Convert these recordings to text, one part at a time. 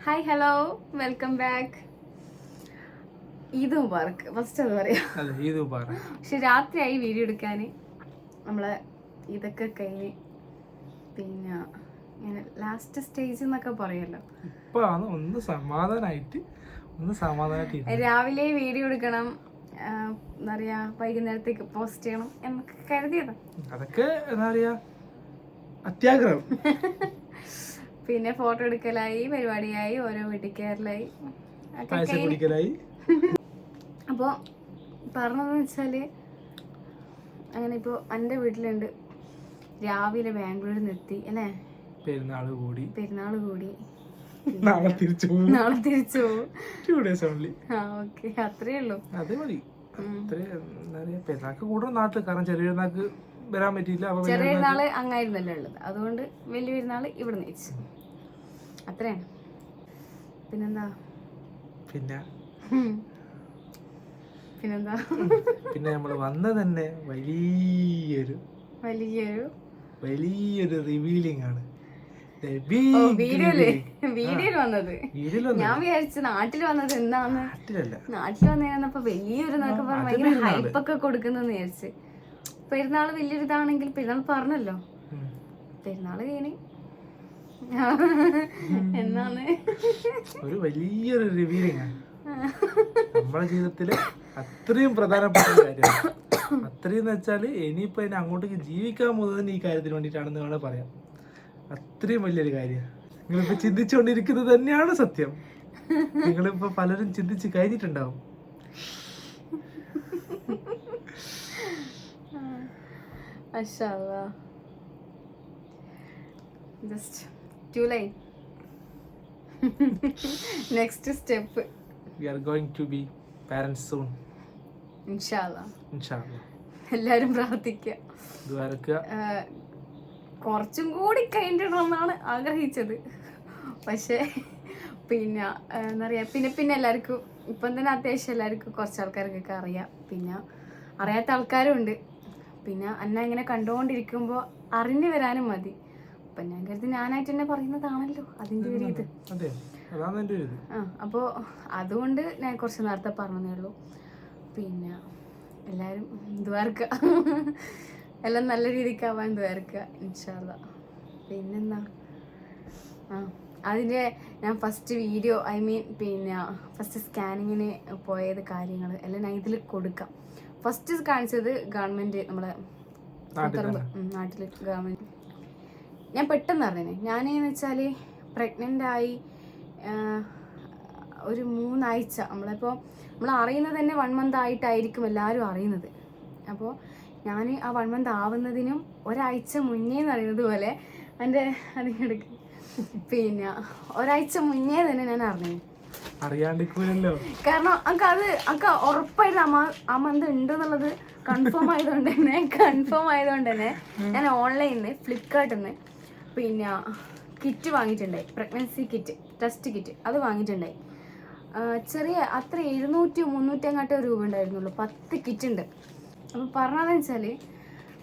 Hi hello welcome back. Eid Mubarak first അത് പറയാം. പക്ഷെ രാത്രിയായി വീഡിയോ എടുക്കാൻ. നമ്മളെ ഇതൊക്കെ കഴിഞ്ഞ് പിന്നെ ഇങ്ങനെ ലാസ്റ്റ് സ്റ്റേജ് എന്നൊക്കെ പറയല്ലോ. രാവിലെ വീഡിയോ എടുക്കണം, എന്താ പറയാ, വൈകുന്നേരത്തേക്ക് പോസ്റ്റ് ചെയ്യണം എന്നൊക്കെ കരുതിയതാ. അതൊക്കെ എന്താ പറയാ അത്യാഗ്രഹം. പിന്നെ ഫോട്ടോ എടുക്കലായി, പരിപാടിയായി, ഓരോ വീട്ടിൽ കയറലായി, അപ്പൊ പറഞ്ഞതെന്ന് വെച്ചാല് അങ്ങനെ ഇപ്പൊ എന്റെ വീട്ടിലുണ്ട്. രാവിലെ ബാംഗ്ലൂരിൽ നിന്ന് എത്തി അല്ലേ, പെരുന്നാള് കൂടി നാളെ തിരിച്ചു പോകും. ഓക്കെ, അത്രേ ഉള്ളൂ. ചെറിയ പെരുന്നാള് അങ്ങായിരുന്നല്ലോ ഉള്ളത്, അതുകൊണ്ട് വലിയ പെരുന്നാള് ഇവിടെ വെച്ചു. അത്രയാണ്. പിന്നെന്താ പിന്നെ നമ്മള് വന്നത് തന്നെ വലിയൊരു റിവീലിംഗ് ആണ്. വീഡിയോയില് വന്നത് ഞാൻ വിചാരിച്ചു നാട്ടിൽ വന്നത് എന്താന്ന്. നാട്ടിൽ വന്നപ്പോ വലിയൊരു ഭയങ്കര ഹൈപ്പൊക്കെ കൊടുക്കുന്നെന്ന് വിചാരിച്ച്. പെരുന്നാള് വലിയൊരു ഇതാണെങ്കിൽ പെരുന്നാൾ പറഞ്ഞല്ലോ, പെരുന്നാള് കഴിഞ്ഞ് എന്നാണ് ഒരു വലിയൊരു റിവീലിംഗ് ആണ് നമ്മുടെ ജീവിതത്തില്. അത്രയും പ്രധാനപ്പെട്ട കാര്യമാണ്. അത്രയും വെച്ചാല് ഇനിയിപ്പോ അതിനെ അങ്ങോട്ടേക്ക് ജീവിക്കാൻ പോകുന്നത് ഈ കാര്യത്തിന് വേണ്ടിയിട്ടാണെന്ന് വേണേൽ പറയാം. അത്രയും വലിയൊരു കാര്യമാണ്. നിങ്ങളിപ്പോ ചിന്തിച്ചുകൊണ്ടിരിക്കുന്നത് തന്നെയാണ് സത്യം. നിങ്ങളിപ്പോ പലരും ചിന്തിച്ച് കഴിഞ്ഞിട്ടുണ്ടാവും. Next step, we are going to be parents soon. ഇൻഷാല്ലാ. എല്ലാരും പ്രാർത്ഥിക്കുക. കുറച്ചും കൂടി കഴിഞ്ഞിടണമെന്നാണ് ആഗ്രഹിച്ചത്. പക്ഷേ പിന്നെ എന്താ പറയാ, പിന്നെ എല്ലാവർക്കും ഇപ്പം തന്നെ അത്യാവശ്യം എല്ലാവർക്കും കുറച്ച് ആൾക്കാർക്കൊക്കെ അറിയാം. പിന്നെ അറിയാത്ത ആൾക്കാരും ഉണ്ട്. പിന്നെ എന്നെ ഇങ്ങനെ കണ്ടുകൊണ്ടിരിക്കുമ്പോൾ അറിഞ്ഞു വരാനും മതി. അപ്പം ഞാൻ കരുതി ഞാനായിട്ട് തന്നെ പറയുന്നതാണല്ലോ അതിൻ്റെ ഒരു ഇത്. അപ്പോൾ അതുകൊണ്ട് ഞാൻ കുറച്ച് നേരത്തെ പറഞ്ഞതേ ഉള്ളൂ. പിന്നെ എല്ലാവരും ദ്വാരക്കുക, എല്ലാം നല്ല രീതിക്കാവാൻ ദ്വാരക്കുക ഇൻഷാല്ലാ. പിന്നെന്താ, അതിൻ്റെ ഞാൻ ഫസ്റ്റ് വീഡിയോ പിന്നെ ഫസ്റ്റ് സ്കാനിങ്ങിന് പോയത് കാര്യങ്ങൾ എല്ലാം ഞാൻ ഇതിൽ കൊടുക്കാം. ഫസ്റ്റ് കാണിച്ചത് ഗവൺമെൻറ്, നമ്മളെ നാട്ടിൽ ഗവൺമെൻറ്. ഞാൻ പെട്ടെന്ന് അറിഞ്ഞേ. ഞാനെന്ന് വെച്ചാൽ പ്രഗ്നൻ്റ് ആയി ഒരു 3 ആഴ്ച, നമ്മൾ അറിയുന്നത് തന്നെ 1 മന്ത് ആയിട്ടായിരിക്കും എല്ലാവരും അറിയുന്നത്. അപ്പോൾ ഞാൻ ആ 1 മന്ത് ആവുന്നതിനും ഒരാഴ്ച മുന്നേ എന്ന് അറിയുന്നത് പോലെ അതിനെടുക്കും. പിന്നെ ഒരാഴ്ച മുന്നേ തന്നെ ഞാൻ അറിഞ്ഞു. കാരണം അക്ക ഉറപ്പായിട്ട് ആ മന്ത് ഉണ്ട് എന്നുള്ളത് കൺഫേം ആയതുകൊണ്ട് തന്നെ ഞാൻ ഓൺലൈനിൽ ഫ്ലിപ്കാർട്ടിൽ നിന്ന് പിന്നെ കിറ്റ് വാങ്ങിയിട്ടുണ്ടായി. പ്രഗ്നൻസി കിറ്റ്, ടെസ്റ്റ് കിറ്റ് അത് വാങ്ങിയിട്ടുണ്ടായി. ചെറിയ അത്ര 200-300 അങ്ങോട്ട് രൂപ ഉണ്ടായിരുന്നുള്ളൂ. 10 കിറ്റ് ഉണ്ട്. അപ്പോൾ പറഞ്ഞതെന്ന് വെച്ചാൽ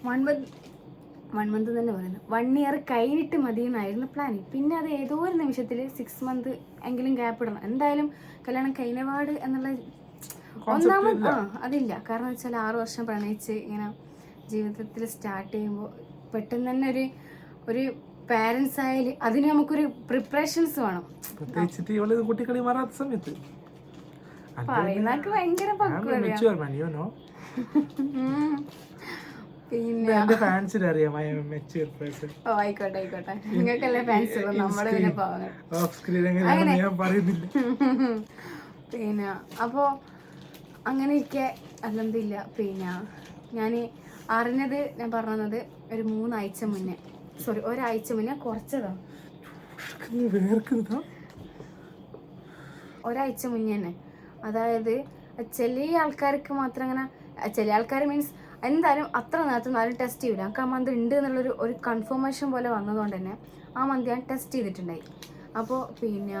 1 മന്ത് തന്നെ പറയുന്നത് 1 ഇയർ കഴിഞ്ഞിട്ട് മതി എന്നായിരുന്നു പ്ലാനിങ്. പിന്നെ അത് ഏതോ ഒരു നിമിഷത്തിൽ 6 മന്ത് എങ്കിലും ഗ്യാപ്പ് ഇടണം, എന്തായാലും കല്യാണം കഴിഞ്ഞപാട് എന്നുള്ള ഒന്നാമത് അതില്ല. കാരണം വെച്ചാൽ 6 വർഷം പ്രണയിച്ച് ഇങ്ങനെ ജീവിതത്തിൽ സ്റ്റാർട്ട് ചെയ്യുമ്പോൾ പെട്ടെന്ന് തന്നെ ഒരു പാരൻസ് ആയാലും അതിന് നമുക്കൊരു പ്രിപ്പറേഷൻസ് വേണം. പറയുന്നൊക്കെ ഭയങ്കര ആയിക്കോട്ടെ, നിങ്ങൾക്കല്ലേ ഫാൻസ്, നമ്മള് പിന്നെ അപ്പോ അങ്ങനെ ഇരിക്കെ അല്ലെന്തില്ല. പിന്നെ ഞാൻ അറിഞ്ഞത്, ഞാൻ പറഞ്ഞത് ഒരു 3 ആഴ്ച മുന്നേ, സോറി ഒരാഴ്ച മുന്നേ കുറച്ചതാണ്. ഒരാഴ്ച മുന്നേ തന്നെ. അതായത് ചില ആൾക്കാർക്ക് മാത്രം അങ്ങനെ, ചില ആൾക്കാർ മീൻസ് എന്തായാലും അത്ര നേരത്തെ ആരും ടെസ്റ്റ് ചെയ്യില്ല. നമുക്ക് ആ മന്ത് ഉണ്ട് എന്നുള്ളൊരു കൺഫർമേഷൻ പോലെ വന്നതുകൊണ്ട് തന്നെ ആ മന്ത് ഞാൻ ടെസ്റ്റ് ചെയ്തിട്ടുണ്ടായി. അപ്പോൾ പിന്നെ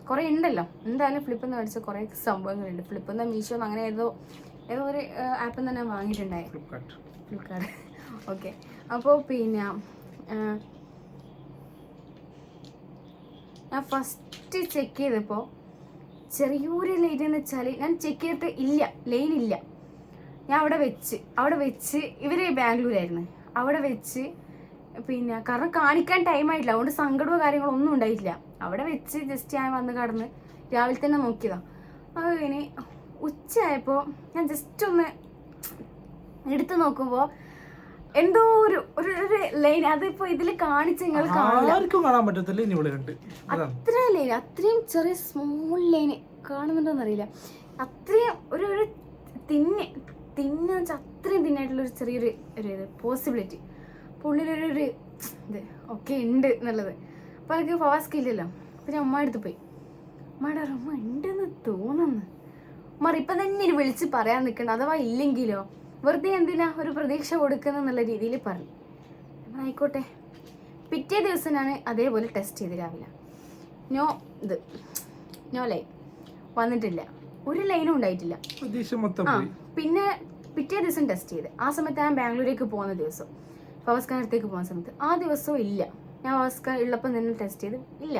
കുറേ ഉണ്ടല്ലോ, എന്തായാലും ഫ്ലിപ്പിൽ നിന്ന് മേടിച്ച കുറേ സംഭവങ്ങളുണ്ട്. ഫ്ലിപ്പിൽ നിന്ന്, മീഷോ അങ്ങനെ ഏതോ ഒരു ആപ്പിൽ നിന്ന് ഞാൻ വാങ്ങിയിട്ടുണ്ടായി, ഫ്ലിപ്കാർട്ട്. ഓക്കെ, അപ്പോൾ പിന്നെ ഞാൻ ഫസ്റ്റ് ചെക്ക് ചെയ്തപ്പോൾ ചെറിയൊരു ലൈൻ എന്ന് വെച്ചാൽ ഞാൻ ചെക്ക് ചെയ്തിട്ട് ഇല്ല, ലൈൻ ഇല്ല. ഞാൻ അവിടെ വെച്ച് ഇവർ ബാംഗ്ലൂരായിരുന്നു. അവിടെ വെച്ച് പിന്നെ കാരണം കാണിക്കാൻ ടൈം ആയിട്ടില്ല, അതുകൊണ്ട് സങ്കടമോ കാര്യങ്ങളോ ഒന്നും ഉണ്ടായിട്ടില്ല. അവിടെ വെച്ച് ജസ്റ്റ് ഞാൻ വന്ന് കടന്ന് രാവിലെ തന്നെ നോക്കിയതാണ്. അത് കഴിഞ്ഞ് ഉച്ചയായപ്പോൾ ഞാൻ ജസ്റ്റ് ഒന്ന് എടുത്ത് നോക്കുമ്പോൾ എന്തോ ഒരു ലൈൻ, അതിപ്പോ ഇതിൽ കാണിച്ച് നിങ്ങൾ കാണാൻ പറ്റത്തില്ല. അത്ര ലൈൻ, അത്രയും ചെറിയ സ്മോൾ ലൈന് കാണുന്നുണ്ടോന്ന് അറിയില്ല. അത്രയും ഒരു തിന്ന് വെച്ചാൽ അത്രയും തിന്നായിട്ടുള്ള ഒരു ചെറിയൊരു ഇത് പോസിബിലിറ്റി ഉള്ളിലൊരു ഇത് ഒക്കെ ഉണ്ട് എന്നുള്ളത്. അപ്പോൾ എനിക്ക് ഫാസ്റ്റ് ഇല്ലല്ലോ. പിന്നെ അമ്മ അടുത്ത് പോയി, അമ്മയുടെ അമ്മ ഉണ്ടെന്ന് തോന്നുന്നു. അമ്മ ഇപ്പം തന്നെ ഇനി വിളിച്ച് പറയാൻ നിൽക്കണം, അഥവാ ഇല്ലെങ്കിലോ വെറുതെ എന്തിനാ ഒരു പ്രതീക്ഷ കൊടുക്കുന്നുള്ള രീതിയിൽ പറഞ്ഞു. ആയിക്കോട്ടെ. പിറ്റേ ദിവസം ഞാൻ അതേപോലെ ടെസ്റ്റ് ചെയ്ത് രാവിലെ നോ ലൈൻ വന്നിട്ടില്ല, ഒരു ലൈനും ഉണ്ടായിട്ടില്ല. പിന്നെ പിറ്റേ ദിവസം ടെസ്റ്റ് ചെയ്ത്, ആ സമയത്ത് ഞാൻ ബാംഗ്ലൂരേക്ക് പോകുന്ന ദിവസം, ഫവസ്കാനത്തേക്ക് പോകുന്ന സമയത്ത് ആ ദിവസവും ഇല്ല. ഞാൻ ഫവസ്കാൻ ഉള്ളപ്പം തന്നെ ടെസ്റ്റ് ചെയ്ത് ഇല്ല,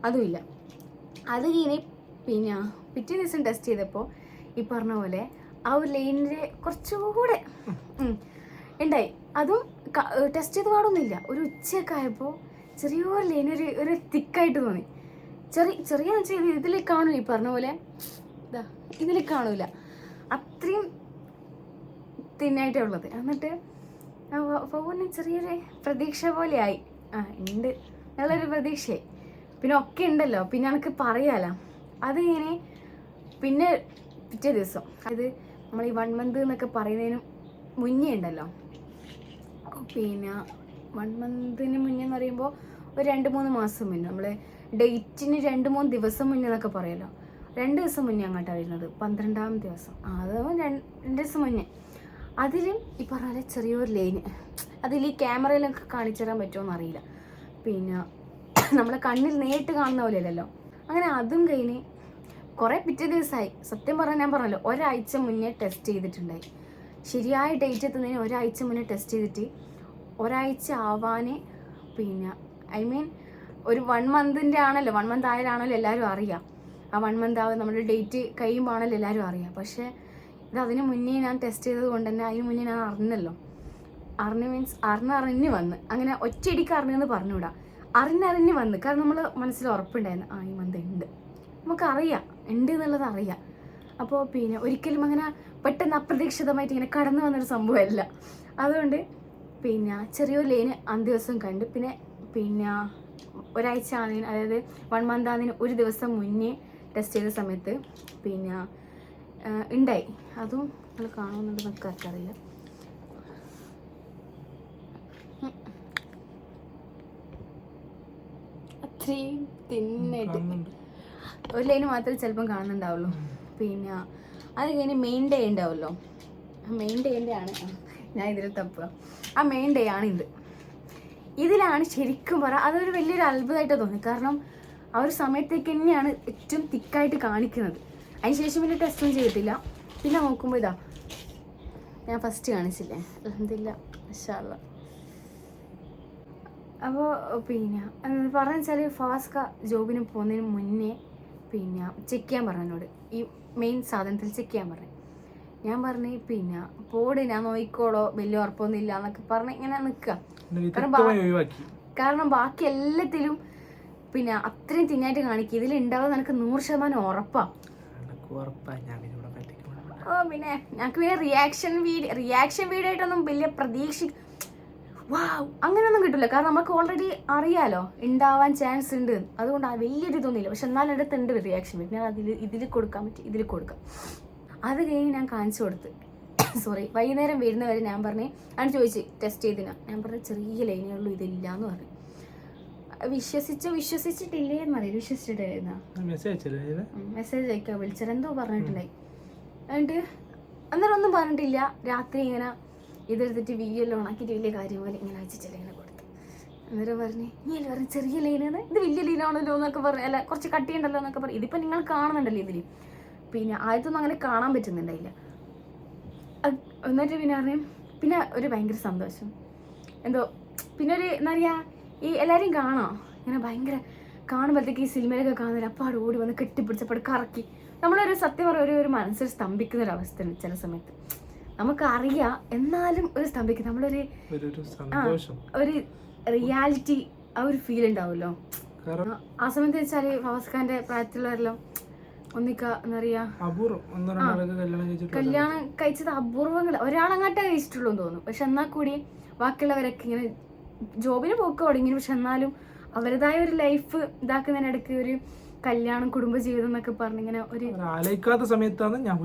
അതും ഇല്ല. അത് കഴിഞ്ഞ് പിന്നെ പിറ്റേ ദിവസം ടെസ്റ്റ് ചെയ്തപ്പോൾ ഈ പറഞ്ഞ പോലെ ആ ഒരു ലൈനിൻ്റെ കുറച്ചുകൂടെ ഉണ്ടായി. അതും ടെസ്റ്റ് ചെയ്ത് പാടൊന്നുമില്ല. ഒരു ഉച്ചയൊക്കെ ആയപ്പോൾ ചെറിയൊരു ലൈൻ ഒരു തിക്കായിട്ട് തോന്നി. ചെറിയ വെച്ചാൽ ഇതിൽ കാണില്ല, ഈ പറഞ്ഞ പോലെ ഇതാ ഇതിൽ കാണൂല, അത്രയും തിന്നായിട്ടേ ഉള്ളത്. എന്നിട്ട് പോകുന്ന ചെറിയൊരു പ്രതീക്ഷ പോലെയായി, ഉണ്ട് എന്നുള്ളൊരു പ്രതീക്ഷയായി. പിന്നെ ഒക്കെ ഉണ്ടല്ലോ, പിന്നെ എനിക്ക് പറയാലോ. അത് ഇങ്ങനെ പിന്നെ പിറ്റേ ദിവസം, അത് നമ്മൾ ഈ 1 month എന്നൊക്കെ പറയുന്നതിനും മുന്നേ ഉണ്ടല്ലോ, പിന്നെ 1 month മുന്നേ എന്ന് പറയുമ്പോൾ ഒരു 2-3 മാസം മുന്നേ, നമ്മൾ ഡേറ്റിന് 2-3 ദിവസം മുന്നേ എന്നൊക്കെ പറയുമല്ലോ. 2 ദിവസം മുന്നേ അങ്ങോട്ടാണ് വരുന്നത്, 12ാം ദിവസം. അത് 2 ദിവസം മുന്നേ. അതിലും ഈ പറഞ്ഞ പോലെ ചെറിയൊരു ലൈന്, അതിൽ ഈ ക്യാമറയിലൊക്കെ കാണിച്ചു തരാൻ പറ്റുമോ അറിയില്ല. പിന്നെ നമ്മളെ കണ്ണിൽ നേരിട്ട് കാണുന്ന പോലെയല്ലല്ലോ. അങ്ങനെ അതും കഴിഞ്ഞ് കുറേ പിറ്റേ ദിവസമായി. സത്യം പറഞ്ഞാൽ ഞാൻ പറഞ്ഞല്ലോ, ഒരാഴ്ച മുന്നേ ടെസ്റ്റ് ചെയ്തിട്ടുണ്ടായി. ശരിയായ ഡേറ്റ് എത്തുന്നതിന് ഒരാഴ്ച മുന്നേ ടെസ്റ്റ് ചെയ്തിട്ട് ഒരാഴ്ച ആവാൻ പിന്നെ ഒരു 1 month ആണല്ലോ, 1 month ആയാലാണല്ലോ എല്ലാവരും അറിയാം. ആ 1 month ആവും നമ്മുടെ ഡേറ്റ് കഴിയുമ്പോൾ ആണല്ലോ എല്ലാവരും അറിയാം. പക്ഷേ ഇത് അതിന് മുന്നേ ഞാൻ ടെസ്റ്റ് ചെയ്തത് കൊണ്ട് തന്നെ അതിന് മുന്നേ ഞാൻ അറിഞ്ഞല്ലോ. അറിഞ്ഞ് വന്ന്, അങ്ങനെ ഒറ്റയടിക്ക് അറിഞ്ഞെന്ന് പറഞ്ഞുകൂടാ, അറിഞ്ഞ് വന്ന്. കാരണം നമ്മൾ മനസ്സിൽ ഉറപ്പുണ്ടായിരുന്നു, ഈ മന്ത് ഉണ്ട്, നമുക്കറിയാം ഉണ്ട് എന്നുള്ളത് അറിയാം. അപ്പോൾ പിന്നെ ഒരിക്കലും അങ്ങനെ പെട്ടെന്ന് അപ്രതീക്ഷിതമായിട്ട് ഇങ്ങനെ കടന്നു വന്നൊരു സംഭവമല്ല. അതുകൊണ്ട് പിന്നെ ചെറിയൊരു ലൈന് അന്ന് ദിവസം കണ്ട്. പിന്നെ ഒരാഴ്ച ആണെങ്കിലും, അതായത് 1 month ആണെങ്കിലും ഒരു ദിവസം മുന്നേ ടെസ്റ്റ് ചെയ്ത സമയത്ത് പിന്നെ ഉണ്ടായി. അതും നിങ്ങൾ കാണുന്നുണ്ട്, നമുക്ക് ആർക്കറിയില്ല. അത്രയും തിന്നായിട്ട് ഒരു ലൈന് മാത്രമേ ചിലപ്പം കാണുന്നുണ്ടാവുള്ളൂ. പിന്നെ അത് കഴിഞ്ഞ് മെയിൻ ഡേ ഉണ്ടാവുമല്ലോ, മെയിൻ ഡേൻ്റെ ആണ് ഞാൻ ഇതിൽ തപ്പുക. ആ മെയിൻ ഡേ ആണ് ഇതിലാണ് ശരിക്കും പറയാം അതൊരു വലിയൊരു അത്ഭുതമായിട്ട് തോന്നി. കാരണം ആ ഒരു സമയത്തേക്ക് തന്നെയാണ് ഏറ്റവും തിക്കായിട്ട് കാണിക്കുന്നത്. അതിനുശേഷം പിന്നെ ടെസ്റ്റൊന്നും ചെയ്തിട്ടില്ല. പിന്നെ നോക്കുമ്പോൾ ഇതാ ഞാൻ ഫസ്റ്റ് കാണിച്ചില്ലേ, അൽഹംദുലില്ലാ മാഷാ അല്ലാഹ്. അപ്പോൾ പിന്നെ പറഞ്ഞു വെച്ചാൽ ഫാസ്ക ജോബിന് പോകുന്നതിന് മുന്നേ പിന്നെ ചെക്ക് ചെയ്യാൻ പറഞ്ഞു എന്നോട്, ഈ മെയിൻ സാധനത്തിൽ ചെക്ക് ചെയ്യാൻ പറഞ്ഞു. ഞാൻ പറഞ്ഞു പിന്നെ പോടി ഞാൻ നോക്കിക്കോളോ, വലിയ ഉറപ്പൊന്നും ഇല്ല എന്നൊക്കെ പറഞ്ഞ് ഇങ്ങനെ നിൽക്കുക. കാരണം ബാക്കി എല്ലാത്തിലും പിന്നെ അത്രയും തിന്നായിട്ട് കാണിക്കുക, ഇതിലുണ്ടാവുക എനിക്ക് 100% ഉറപ്പാണ്. പിന്നെ ഞങ്ങൾക്ക് പിന്നെ റിയാക്ഷൻ വീഡിയോ ആയിട്ടൊന്നും വലിയ അങ്ങനെയൊന്നും കിട്ടില്ല. കാരണം നമുക്ക് ഓൾറെഡി അറിയാലോ ഉണ്ടാവാൻ ചാൻസ് ഉണ്ട്, അതുകൊണ്ട് വലിയൊരു ഇതൊന്നുമില്ല. പക്ഷെ എന്നാലും എൻ്റെ അടുത്തുണ്ട് റിയാക്ഷൻ വീഡിയോ, ഞാൻ ഇതിൽ കൊടുക്കാൻ പറ്റും, ഇതിൽ കൊടുക്കാം. അത് കഴിഞ്ഞ് ഞാൻ കാണിച്ചു കൊടുത്ത് വൈകുന്നേരം വരുന്നവരെ ഞാൻ പറഞ്ഞു, ഞാൻ ചോദിച്ചു ടെസ്റ്റ് ചെയ്തിനാ, ഞാൻ പറഞ്ഞു ചെറിയ ലൈനേ ഉള്ളൂ, ഇതില്ല എന്ന് പറഞ്ഞു. വിശ്വസിച്ചിട്ടില്ലേ എന്നറിയില്ല, വിശ്വസിച്ചിട്ടില്ലായിരുന്ന മെസ്സേജ് അയക്കുക, വിളിച്ചാൽ എന്തോ പറഞ്ഞിട്ടുണ്ടായി. എന്നിട്ട് അന്നേരം ഒന്നും പറഞ്ഞിട്ടില്ല. രാത്രി ഇങ്ങനെ ഇതെടുത്തിട്ട് വീഡിയോ എല്ലാം ഉണക്കിയിട്ട് വലിയ കാര്യം പോലെ ഇങ്ങനെ അയച്ചിട്ടില്ല, ഇങ്ങനെ കൊടുത്തു. അന്നേരം പറഞ്ഞ് നീ അല്ലേ പറഞ്ഞു ചെറിയ ലൈനാണ്, ഇത് വലിയ ലൈനാണല്ലോ എന്നൊക്കെ പറഞ്ഞു, അല്ല കുറച്ച് കട്ടിയുണ്ടല്ലോ എന്നൊക്കെ പറഞ്ഞു. ഇതിപ്പോൾ നിങ്ങൾ കാണുന്നുണ്ടല്ലോ ഇതിൽ. പിന്നെ ആദ്യത്തൊന്നും അങ്ങനെ കാണാൻ പറ്റുന്നുണ്ടായില്ല. എന്നിട്ട് പിന്നെ പറഞ്ഞു, പിന്നെ ഒരു ഭയങ്കര സന്തോഷം എന്തോ, പിന്നെ ഒരു എന്താ പറയുക, ഈ എല്ലാവരെയും കാണാം ഇങ്ങനെ ഭയങ്കര കാണുമ്പോഴത്തേക്ക് ഈ സിനിമയിലൊക്കെ കാണുന്നില്ല അപ്പാട് ഓടി വന്ന് കെട്ടിപ്പിടിച്ചപ്പോൾ കറക്കി നമ്മളൊരു സത്യം പറയുക ഒരു മനസ്സിൽ സ്തംഭിക്കുന്ന ഒരു അവസ്ഥയാണ് ചില സമയത്ത്. നമുക്കറിയാം എന്നാലും ഒരു സ്തംഭിക്കും. നമ്മളൊരു ഒരു റിയാലിറ്റി ആ ഒരു ഫീൽ ഉണ്ടാവുമല്ലോ ആ സമയത്ത് വെച്ചാല് ഫവാസ്ഖാന്റെ പ്രായത്തിലുള്ളവരെല്ലാം എന്താ പറയാ കല്യാണം കഴിച്ചത് അപൂർവങ്ങൾ ഒരാളങ്ങാട്ടേ കഴിച്ചിട്ടുള്ളൂ എന്ന് തോന്നുന്നു. പക്ഷെ എന്നാൽ കൂടി ബാക്കിയുള്ളവരൊക്കെ ഇങ്ങനെ ജോബിന് പോക്ക് തുടങ്ങി. പക്ഷെ എന്നാലും അവരുടേതായ ഒരു ലൈഫ് ഇതാക്കുന്നതിനിടയ്ക്ക് ഒരു കല്യാണം കുടുംബജീവിതം എന്നൊക്കെ പറഞ്ഞിങ്ങനെ ഒരു ആലോചിക്കാത്ത സമയത്താണ് ഞാൻ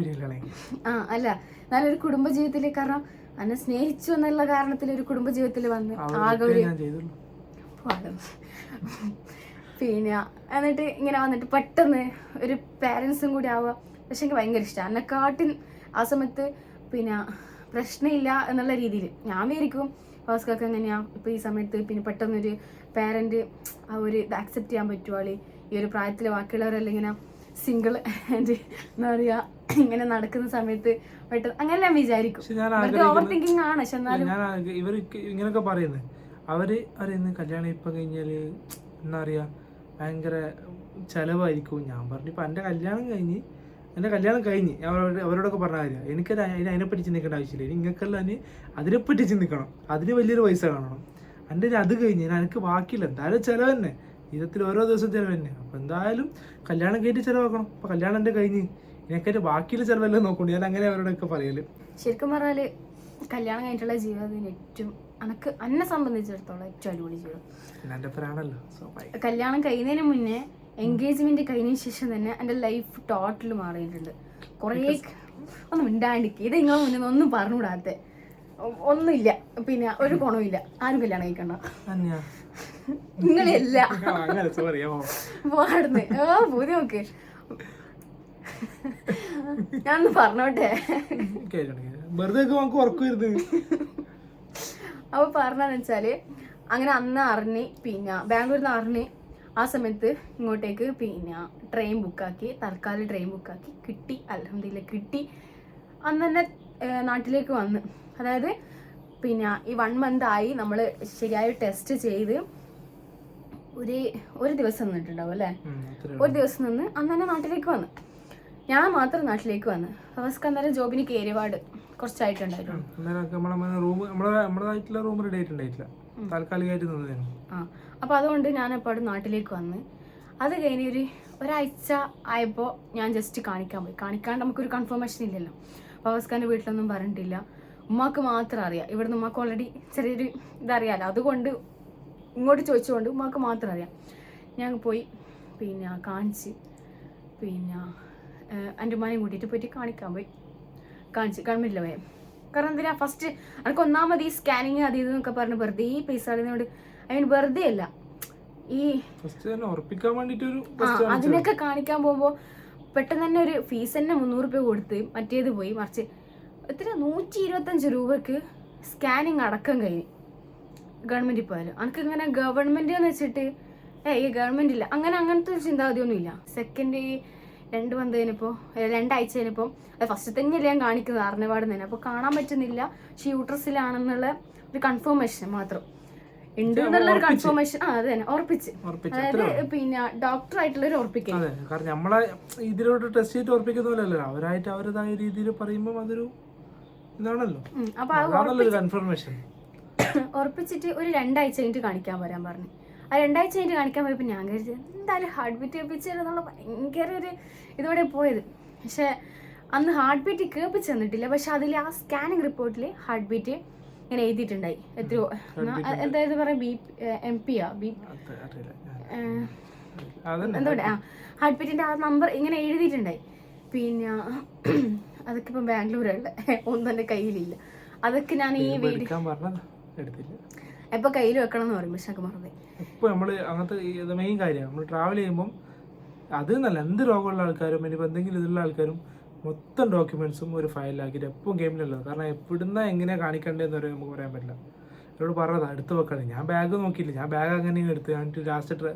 അല്ല നല്ലൊരു കുടുംബജീവിതത്തില്, കാരണം എന്നെ സ്നേഹിച്ചു എന്നുള്ള കാരണത്തിൽ ഒരു കുടുംബജീവിതത്തിൽ വന്ന് ആകെ ഒരു പിന്നെ എന്നിട്ട് ഇങ്ങനെ വന്നിട്ട് പെട്ടെന്ന് ഒരു പാരൻസും കൂടി ആവുക. പക്ഷെ എനിക്ക് ഭയങ്കര ഇഷ്ടമാണ് എന്നെക്കാട്ടിൽ ആ സമയത്ത് പിന്നെ പ്രശ്നമില്ല എന്നുള്ള രീതിയിൽ ഞാൻ വിചാരിക്കും ഫവാസ്ഖാക്ക് എങ്ങനെയാ ഇപ്പൊ ഈ സമയത്ത് പിന്നെ പെട്ടെന്നൊരു പാരന്റ് ആ ഒരു ഇത് അക്സെപ്റ്റ് ചെയ്യാൻ പറ്റുവാളി ഈ ഒരു പ്രായത്തിലെ ബാക്കിയുള്ളവരെല്ലാം ഇങ്ങനെ സിംഗിൾ ആൻഡ് എന്താ പറയാ ഇങ്ങനെ നടക്കുന്ന സമയത്ത് പെട്ടെന്ന് അങ്ങനെ ഞാൻ വിചാരിക്കും. ഓവർ തിങ്കിങ് ആണ്. പക്ഷെ എന്നാലും ഇവർ ഇങ്ങനെയൊക്കെ പറയുന്നത് അവര് അറിയുന്നത് കല്യാണം ഇപ്പൊ കഴിഞ്ഞാല് എന്താ പറയാ ഭയങ്കര ചെലവായിരിക്കും. ഞാൻ പറഞ്ഞു ഇപ്പൊ എൻ്റെ കല്യാണം കഴിഞ്ഞ് അവരോടൊക്കെ പറഞ്ഞ കാര്യം എനിക്കത് അതിനെപ്പറ്റി ചിന്തിക്കേണ്ട ആവശ്യമില്ല. നിങ്ങൾക്കെല്ലാം അതിനെപ്പറ്റി ചിന്തിക്കണം. അതിന് വലിയൊരു പൈസ കാണണം. എൻ്റെ അത് കഴിഞ്ഞ് എനിക്ക് ബാക്കിയില്ല. എന്തായാലും ചിലവ് തന്നെ, ജീവിതത്തിൽ ഓരോ ദിവസം ചിലവ് തന്നെ. അപ്പം എന്തായാലും കല്യാണം കഴിഞ്ഞ് ചിലവാക്കണം. അപ്പം കല്യാണം എൻ്റെ കഴിഞ്ഞ് ഇതിനെക്കായിട്ട് ബാക്കിയുള്ള ചിലവെല്ലാം നോക്കണം. ഞാൻ അങ്ങനെ അവരോടൊക്കെ പറയല്. ശരിക്കും പറഞ്ഞാല് കല്യാണം കഴിഞ്ഞിട്ടുള്ള ജീവിതത്തിന് ഏറ്റവും എന്നെ സംബന്ധിച്ചിടത്തോളം ഏറ്റവും അടിപൊളി ജീവിതം എൻ്റെ പ്രാണല്ലോ. കല്യാണം കഴിയുന്നതിന് മുന്നേ എൻഗേജ്മെന്റ് കഴിഞ്ഞതിന് ശേഷം തന്നെ എൻ്റെ ലൈഫ് ടോട്ടൽ മാറിയിട്ടുണ്ട്. കുറേ ഒന്നും മിണ്ടാണ്ടിക്ക് ഇത് നിങ്ങൾ മുന്നിൽ ഒന്നും പറഞ്ഞുകൂടാത്ത ഒന്നുമില്ല. പിന്നെ ഒരു ഗുണമില്ല. ആരും കല്യാണം കഴിക്കണ്ട. നിങ്ങളല്ല പാടുന്ന് പൂതി നോക്ക്. ഞാനൊന്ന് പറഞ്ഞോട്ടെ. അപ്പൊ പറഞ്ഞതെന്ന് വെച്ചാല് അങ്ങനെ അന്ന് അറിഞ്ഞ് പിന്നെ ബാംഗ്ലൂരിൽ നിന്ന് അറിഞ്ഞ് ആ സമയത്ത് ഇങ്ങോട്ടേക്ക് പിന്നെ ട്രെയിൻ ബുക്കാക്കി, തൽക്കാലം ട്രെയിൻ ബുക്കാക്കി കിട്ടി. അൽഹംദുലില്ലാ കിട്ടി. അന്ന് തന്നെ നാട്ടിലേക്ക് വന്ന്, അതായത് പിന്നെ ഈ 1 month ആയി നമ്മൾ ശരിയായ ടെസ്റ്റ് ചെയ്ത് ഒരു ദിവസം നിന്നിട്ടുണ്ടാവും അല്ലേ. ഒരു ദിവസം നിന്ന് അന്ന് തന്നെ നാട്ടിലേക്ക് വന്ന്. ഞാൻ മാത്രം നാട്ടിലേക്ക് വന്ന്. ഫവാസ്ഖ അന്നേരം ജോബിന് കേരിവാട് കുറച്ചായിട്ടുണ്ടായിരുന്നു. അപ്പൊ അതുകൊണ്ട് ഞാൻ എപ്പോഴും നാട്ടിലേക്ക് വന്ന്. അത് കഴിഞ്ഞ് ഒരാഴ്ച ആയപ്പോൾ ഞാൻ ജസ്റ്റ് കാണിക്കാൻ പോയി. കാണിക്കാണ്ട് നമുക്കൊരു കൺഫർമേഷൻ ഇല്ലല്ലോ. ഫവാസ്ഖാന്റെ വീട്ടിലൊന്നും പറഞ്ഞിട്ടില്ല. ഉമ്മാക്ക് മാത്രം അറിയാം. ഇവിടുന്ന് ഉമ്മാക്ക് ഓൾറെഡി ചെറിയൊരു ഇതറിയാലോ. അതുകൊണ്ട് ഇങ്ങോട്ട് ചോദിച്ചുകൊണ്ട് ഉമ്മാക്ക് മാത്രം അറിയാം. ഞാൻ പോയി പിന്നെ കാണിച്ച് പിന്നെ എൻ്റെ ഉമ്മാനെയും കൂട്ടിയിട്ട് പോയിട്ട് കാണിക്കാൻ പോയി. കാണിച്ച് ഗവൺമെൻറ്റിൽ പോയി. കാരണം എന്തിനാ ഫസ്റ്റ് എനിക്ക് ഒന്നാമത് ഈ സ്കാനിങ് അത് ഇതെന്നൊക്കെ പറഞ്ഞ് വെറുതെ ഈ പൈസ കളയുന്നതുകൊണ്ട് അതിന് വെറുതെ അല്ല ഈ അതിനൊക്കെ കാണിക്കാൻ പോകുമ്പോൾ പെട്ടെന്ന് തന്നെ ഒരു ഫീസ് തന്നെ 300 രൂപ കൊടുത്ത് മറ്റേത് പോയി മറിച്ച് എത്ര 125 രൂപക്ക് സ്കാനിങ് അടക്കം കഴിഞ്ഞ് ഗവൺമെൻറ്റിൽ പോയാലും. എനിക്ക് ഇങ്ങനെ ഗവൺമെൻറ് എന്ന് വെച്ചിട്ട് ഈ ഗവൺമെൻറ് ഇല്ല അങ്ങനത്തെ ഒരു ചിന്താഗതിയൊന്നും ഇല്ല. സെക്കൻഡ് 2 month കഴിഞ്ഞപ്പോൾ 2 ആഴ്ച കഴിഞ്ഞപ്പോൾ അത് ഫസ്റ്റ് തന്നെയല്ലേ ഞാൻ കാണിക്കുന്നത് അറിഞ്ഞപാട് തന്നെ. അപ്പോൾ കാണാൻ പറ്റുന്നില്ല, പക്ഷെ യൂട്രസിലാണെന്നുള്ള ഒരു കൺഫർമേഷൻ മാത്രം ഉണ്ട് എന്നുള്ള ഒരു കൺഫർമേഷൻ. അത് തന്നെ ഉറപ്പിച്ച്, അതായത് പിന്നെ ഡോക്ടർ ആയിട്ടുള്ള ഒരു ഉറപ്പിക്കൽ. കാരണം നമ്മളെ ഇതിലോട്ട് ടെസ്റ്റ് ചെയ്ത് ഉറപ്പിക്കുന്നല്ലോ, അവരായിട്ട് അവരുടേതായ രീതിയിൽ പറയുമ്പോൾ അതൊരു ഇതാണല്ലോ. അപ്പൊ കൺഫർമേഷൻ ഉറപ്പിച്ചിട്ട് ഒരു 2 ആഴ്ച കഴിഞ്ഞിട്ട് കാണിക്കാൻ വരാൻ പറഞ്ഞു. ആ 2 ആഴ്ച കഴിഞ്ഞിട്ട് കാണിക്കാൻ പോയപ്പോൾ ഞാൻ കരുതി എന്തായാലും ഹാർട്ട് ബീറ്റ് കേൾപ്പിച്ചെന്നുള്ള ഭയങ്കര ഒരു ഇതോടെ പോയത്. പക്ഷെ അന്ന് ഹാർട്ട് ബീറ്റ് കേൾപ്പിച്ച് തന്നിട്ടില്ല. പക്ഷെ അതിൽ ആ സ്കാനിങ് റിപ്പോർട്ടിൽ ഹാർട്ട് ബീറ്റ് ഇങ്ങനെ എഴുതിയിട്ടുണ്ടായി. എത്രയോ എന്തായത് പറയാ MP എന്തോടെ ഹാർട്ട് ബീറ്റിന്റെ ആ നമ്പർ ഇങ്ങനെ എഴുതിയിട്ടുണ്ടായി. പിന്നെ അതൊക്കെ ഇപ്പം ബാംഗ്ലൂരുള്ള ഒന്നും എൻ്റെ കയ്യിലില്ല. അതൊക്കെ ഞാൻ ഈ വീഡിയോ എപ്പോൾ കയ്യിൽ വെക്കണം എന്ന് പറയും. പക്ഷെ ഒക്കെ മറന്നേ. ഇപ്പോൾ നമ്മൾ അങ്ങനത്തെ മെയിൻ കാര്യമാണ് നമ്മൾ ട്രാവൽ ചെയ്യുമ്പം അത് നല്ല എന്ത് രോഗമുള്ള ആൾക്കാരും ഇനിയിപ്പോൾ എന്തെങ്കിലും ഇതുള്ള ആൾക്കാരും മൊത്തം ഡോക്യുമെന്റ്സും ഒരു ഫയലിലാക്കിയിട്ട് എപ്പോഴും ഗെയിമിലുള്ളത്. കാരണം എവിടുന്ന എങ്ങനെയാണ് കാണിക്കേണ്ടതെന്ന് വരെ നമുക്ക് പറയാൻ പറ്റില്ല. എന്നോട് പറഞ്ഞതാ എടുത്ത് വെക്കണം. ഞാൻ ബാഗ് നോക്കിയില്ല. ഞാൻ ബാഗ് അങ്ങനെ എടുത്ത് എന്നിട്ട് ലാസ്റ്റ്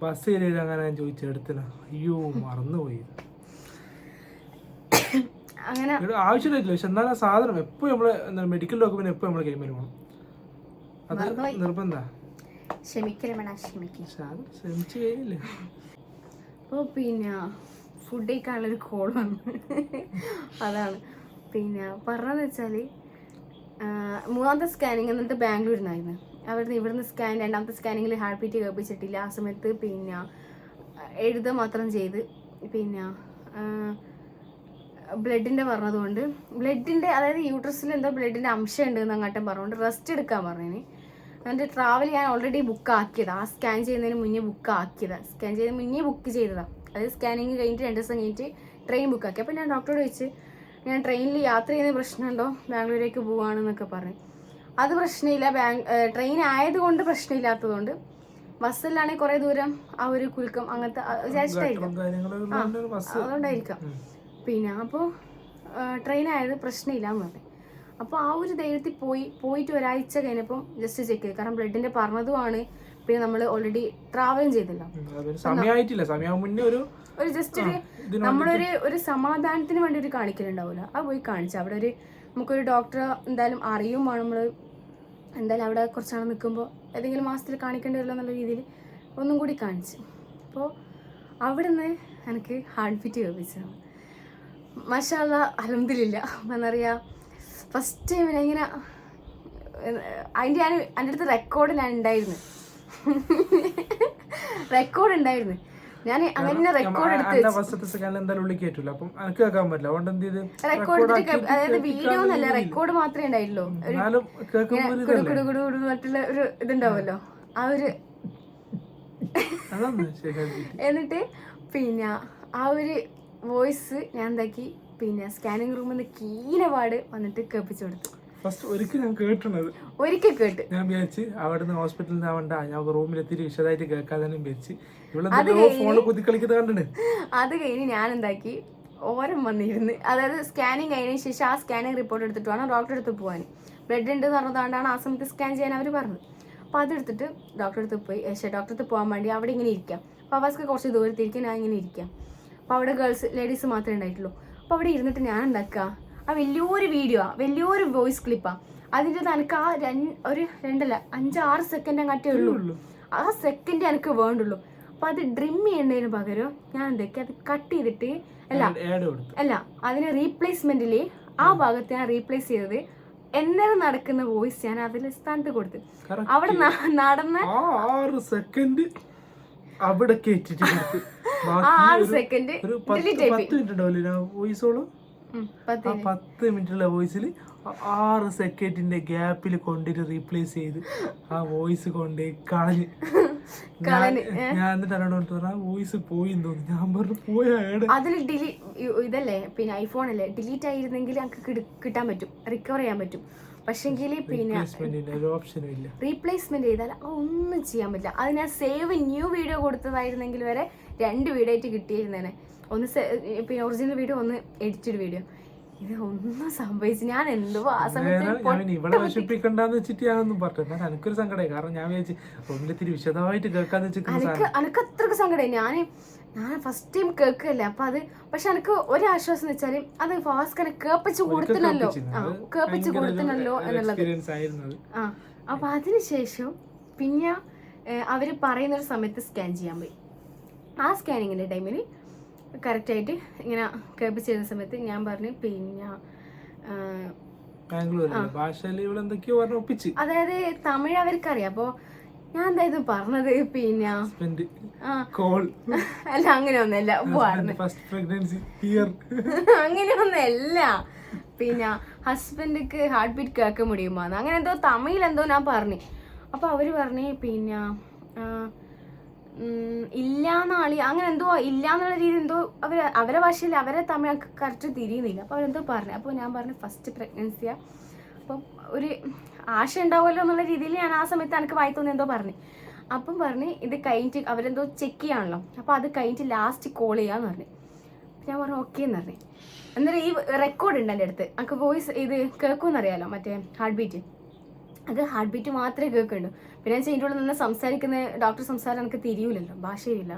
ബസ് കയറിയിട്ട് അങ്ങനെ ഞാൻ ചോദിച്ചു എടുത്തില്ല. അയ്യോ മറന്നുപോയി. അങ്ങനെ ആവശ്യമില്ല. പക്ഷെ എന്നാലും ആ സാധനം എപ്പോഴും നമ്മള് മെഡിക്കൽ ഡോക്യുമെന്റ് എപ്പോഴും നമ്മളെ കൈമേൽ വേണം. അത് നിർബന്ധ. ക്ഷമിക്കരമണ ക്ഷമിക്കും. ശ്രമിച്ചു കഴിഞ്ഞില്ലേ? അപ്പോൾ പിന്നെ ഫുഡ് കഴിക്കാനുള്ളൊരു കോൾ വന്നു. അതാണ് പിന്നെ പറഞ്ഞതെന്ന് വെച്ചാൽ മൂന്നാമത്തെ സ്കാനിങ് എന്നിട്ട് ബാംഗ്ലൂരിൽ നിന്നായിരുന്നു. ഇവിടുന്ന് രണ്ടാമത്തെ സ്കാനിങ്ങിൽ ഹാർട്ട് ബീറ്റ് കേൾപ്പിച്ചിട്ടില്ല. ആ സമയത്ത് പിന്നെ എഴുതുക മാത്രം ചെയ്ത് പിന്നെ ബ്ലഡിൻ്റെ പറഞ്ഞതുകൊണ്ട് ബ്ലഡിൻ്റെ അതായത് യൂട്രസിൽ എന്തോ ബ്ലഡിൻ്റെ അംശം ഉണ്ട് എന്ന് അങ്ങോട്ടും പറഞ്ഞുകൊണ്ട് റെസ്റ്റ് എടുക്കാൻ പറഞ്ഞു. എന്നിട്ട് ട്രാവൽ ഞാൻ ഓൾറെഡി ബുക്ക് ആക്കിയതാണ്. ആ സ്കാൻ ചെയ്യുന്നതിന് മുന്നേ ബുക്ക് ആക്കിയതാണ്. സ്കാൻ ചെയ്യുന്നതിന് മുന്നേ ബുക്ക് ചെയ്തതാണ്. അതായത് സ്കാനിങ് കഴിഞ്ഞിട്ട് 2 ദിവസം കഴിഞ്ഞിട്ട് ട്രെയിൻ ബുക്ക് ആക്കി. അപ്പോൾ ഞാൻ ഡോക്ടറോട് ചോദിച്ച് ഞാൻ ട്രെയിനിൽ യാത്ര ചെയ്യുന്ന പ്രശ്നമുണ്ടോ, ബാംഗ്ലൂരേക്ക് പോവുകയാണെന്നൊക്കെ പറഞ്ഞു. അത് പ്രശ്നമില്ല, ട്രെയിൻ ആയതുകൊണ്ട് പ്രശ്നമില്ലാത്തതുകൊണ്ട്. ബസ്സിലാണെങ്കിൽ കുറേ ദൂരം ആ ഒരു കുലുക്കം അങ്ങനത്തെ വിചാരിച്ചിട്ടായിരിക്കും, അതുകൊണ്ടായിരിക്കാം. പിന്നെ അപ്പോൾ ട്രെയിൻ ആയത് പ്രശ്നമില്ല എന്ന് പറഞ്ഞു. അപ്പോൾ ആ ഒരു ധൈര്യത്തിൽ പോയിട്ട് ഒരാഴ്ച കഴിഞ്ഞപ്പം ജസ്റ്റ് ചെക്ക് ചെയ്തു. കാരണം ബ്ലഡിൻ്റെ പറഞ്ഞതുമാണ്. പിന്നെ നമ്മൾ ഓൾറെഡി ട്രാവലും ചെയ്തല്ലോ, ഒരു ജസ്റ്റ് ഒരു സമാധാനത്തിന് വേണ്ടി ഒരു കാണിക്കലുണ്ടാവില്ല, അത് പോയി കാണിച്ചു. അവിടെ നമുക്കൊരു ഡോക്ടറെ എന്തായാലും അറിയുമ്പോൾ നമ്മൾ എന്തായാലും അവിടെ കുറച്ചാൾ നിൽക്കുമ്പോൾ ഏതെങ്കിലും മാസത്തിൽ കാണിക്കേണ്ടി വരില്ല എന്നുള്ള രീതിയിൽ ഒന്നും കൂടി കാണിച്ചു. അപ്പോൾ അവിടെ നിന്ന് എനിക്ക് ഹാർട്ട് ബീറ്റ് കേൾപ്പിച്ചതാണ്. മാഷാ അല്ലാഹ് അൽഹംദുലില്ലാ. എന്താ പറയുക, ഫസ്റ്റ് ടൈം ഇങ്ങനെ എൻ്റെ അടുത്ത് റെക്കോർഡ് ഉണ്ടായിരുന്നു. ഞാൻ അങ്ങനെ റെക്കോർഡ് അതായത് വീഡിയോ ഒന്നല്ല, റെക്കോർഡ് മാത്രമേ ഉണ്ടായിട്ടുള്ളൂ. മറ്റുള്ള ഒരു ഇതുണ്ടാവുമല്ലോ, ആ ഒരു എന്നിട്ട് പിന്നെ ആ ഒരു വോയിസ് ഞാൻ എന്താക്കി പിന്നെ സ്കാനിങ് റൂമിൽ നിന്ന് കീനപാട് വന്നിട്ട് കേൾപ്പിച്ചു കൊടുത്തു. ഒരിക്കൽ കേട്ട് ഞാൻ വിചാരിച്ച് അവിടുന്ന് ഹോസ്പിറ്റലിൽ നിന്ന് ആവണ്ട, ഞാൻ റൂമിലെത്തിയിട്ട് വിശദമായിട്ട് കേൾക്കാതെ വിചാരിച്ച് അത് കഴിഞ്ഞ് ഞാൻ എന്താക്കി ഓരം വന്നിരുന്ന്, അതായത് സ്കാനിങ് കഴിഞ്ഞതിന് ശേഷം ആ സ്കാനിങ് റിപ്പോർട്ട് എടുത്തിട്ട് വേണം ഡോക്ടറെ അടുത്ത് പോകാൻ. ബ്ലഡ് ഉണ്ട് എന്ന് പറഞ്ഞതുകൊണ്ടാണ് ആ സമയത്ത് സ്കാൻ ചെയ്യാൻ അവർ പറഞ്ഞത്. അപ്പോൾ അതെടുത്തിട്ട് ഡോക്ടറെ അടുത്ത് പോയി. ഡോക്ടറെ അടുത്ത് പോകാൻ വേണ്ടി അവിടെ ഇങ്ങനെ ഇരിക്കാം. അപ്പോൾ അവർക്ക് കുറച്ച് ദൂരത്തിരിക്കും, ഞാൻ ഇങ്ങനെ ഇരിക്കാം. അപ്പോൾ അവിടെ ലേഡീസ് മാത്രമേ ഉണ്ടായിട്ടുള്ളൂ. അപ്പോൾ അവിടെ ഇരുന്നിട്ട് ഞാൻ ഉണ്ടാക്കുക ആ വലിയൊരു വലിയൊരു വോയിസ് ക്ലിപ്പാണ്. അതിൻ്റെ എനിക്ക് ആ ഒരു 5-6 സെക്കൻഡ് അങ്ങാറ്റേ ഉള്ളൂ. ആ സെക്കൻഡ് എനിക്ക് വേണ്ടുള്ളൂ. അപ്പോൾ അത് ഡ്രിം ചെയ്യേണ്ടതിന് പകരം ഞാൻ എന്തൊക്കെ അത് കട്ട് ചെയ്തിട്ട് അല്ല അതിന് റീപ്ലേസ്മെന്റിൽ ആ ഭാഗത്ത് ഞാൻ റീപ്ലേസ് ചെയ്തത് എന്നേരം നടക്കുന്ന വോയിസ് ഞാൻ അതിൽ സ്ഥാനത്ത് കൊടുത്തു. അവിടെ നടന്ന 6 സെക്കൻഡ് അവിടെ 6 സെക്കൻഡ് 10 മിനിറ്റുള്ള വോയിസിൽ 6 സെക്കൻഡിന്റെ ഗ്യാപ്പിൽ കൊണ്ടിട്ട് റീപ്ലേസ് ചെയ്ത് ആ വോയിസ് കൊണ്ട് കളഞ്ഞ് ഞാൻ എന്നിട്ട് എന്നോട് പറഞ്ഞ വോയിസ് പോയി തോന്നി. ഞാൻ പറഞ്ഞു പോയാ അതിൽ ഇതല്ലേ പിന്നെ ഐഫോൺ അല്ലേ, ഡിലീറ്റ് ആയിരുന്നെങ്കിൽ നമുക്ക് കിട്ടാൻ പറ്റും, റിക്കവർ ചെയ്യാൻ പറ്റും. പക്ഷെങ്കിൽ പിന്നെ റീപ്ലേസ്മെന്റ് ചെയ്താൽ ഒന്നും ചെയ്യാൻ പറ്റില്ല. അത് ഞാൻ സേവ് ന്യൂ വീഡിയോ കൊടുത്തതായിരുന്നെങ്കിൽ വരെ 2 വീഡിയോ ആയിട്ട് കിട്ടിയിരുന്നേനെ. ഒന്ന് പിന്നെ ഒറിജിനൽ വീഡിയോ, ഒന്ന് എഡിറ്റഡ് വീഡിയോ. ഇത് ഒന്നും സംഭവിച്ചു. ഞാൻ എന്തോ ആ സമയത്ത് ഇവിടെ നശിപ്പിക്കണ്ടെന്ന് വെച്ചിട്ട് ഞാനൊന്നും പറഞ്ഞു. എനിക്കൊരു സങ്കടമായി. കാരണം ഞാൻ വിചാരിച്ചു ഒന്നിത്തിരി വിശദമായിട്ട് കേൾക്കാന്ന് വെച്ചിട്ട് എനിക്ക് അത്രക്ക് സങ്കടമായി. ഞാൻ ഫസ്റ്റ് ടൈം കേൾക്കല്ലേ. അപ്പൊ അത് പക്ഷെ എനിക്ക് ഒരാശ്വാസം വെച്ചാല് അത് ഫാസ്റ്റ് കേൾപ്പിച്ചു കൊടുത്തണല്ലോ എന്നുള്ളത്. ആ അപ്പൊ അതിനുശേഷം പിന്നെ അവര് പറയുന്നൊരു സമയത്ത് സ്കാൻ ചെയ്യാൻ പോയി. ആ സ്കാനിങ്ങിന്റെ ടൈമിൽ കറക്റ്റായിട്ട് ഇങ്ങനെ കേൾപ്പിച്ചിരുന്ന സമയത്ത് ഞാൻ പറഞ്ഞു പിന്നെ അതായത് തമിഴ് അവർക്കറിയാം. അപ്പൊ ഞാൻ എന്തായിരുന്നു പറഞ്ഞത് പിന്നെ അല്ല അങ്ങനെയൊന്നല്ല അങ്ങനെയൊന്നല്ല പിന്നെ ഹസ്ബൻഡിക്ക് ഹാർട്ട് ബീറ്റ് കേൾക്ക മുടിയുമാന്ന് അങ്ങനെ എന്തോ തമിഴിലെന്തോ ഞാൻ പറഞ്ഞു. അപ്പൊ അവര് പറഞ്ഞു പിന്നെ ഇല്ലാന്നാളി അങ്ങനെ എന്തോ ഇല്ലാന്നുള്ള രീതി എന്തോ അവരെ ഭാഷയിൽ അവരെ തമിഴ് കറക്റ്റ് തിരിയുന്നില്ല. അപ്പോൾ അവരെന്തോ പറഞ്ഞു. അപ്പോൾ ഞാൻ പറഞ്ഞു ഫസ്റ്റ് പ്രഗ്നൻസിയാ, അപ്പം ഒരു ആശ ഉണ്ടാവുമല്ലോ എന്നുള്ള രീതിയിൽ ഞാൻ ആ സമയത്ത് എനിക്ക് വായി തോന്നി എന്തോ പറഞ്ഞു. അപ്പം പറഞ്ഞ് ഇത് കഴിഞ്ഞിട്ട് അവരെന്തോ ചെക്ക് ചെയ്യാണല്ലോ, അപ്പോൾ അത് കഴിഞ്ഞിട്ട് ലാസ്റ്റ് കോൾ ചെയ്യാന്ന് പറഞ്ഞു. ഞാൻ പറഞ്ഞു ഓക്കെ എന്ന് പറഞ്ഞു. അന്നേരം ഈ റെക്കോർഡ് ഉണ്ട് എൻ്റെ അടുത്ത്, എനിക്ക് വോയിസ് ഇത് കേൾക്കുമെന്നറിയാലോ, മറ്റേ ഹാർട്ട് ബീറ്റ്. അത് ഹാർട്ട് ബീറ്റ് മാത്രമേ കേൾക്കുള്ളൂ. പിന്നെ അതിൻ്റെ ഉള്ളിൽ നിന്ന് സംസാരിക്കുന്ന ഡോക്ടർ സംസാരം എനിക്ക് തിരിയൂലല്ലോ, ഭാഷയില്ല,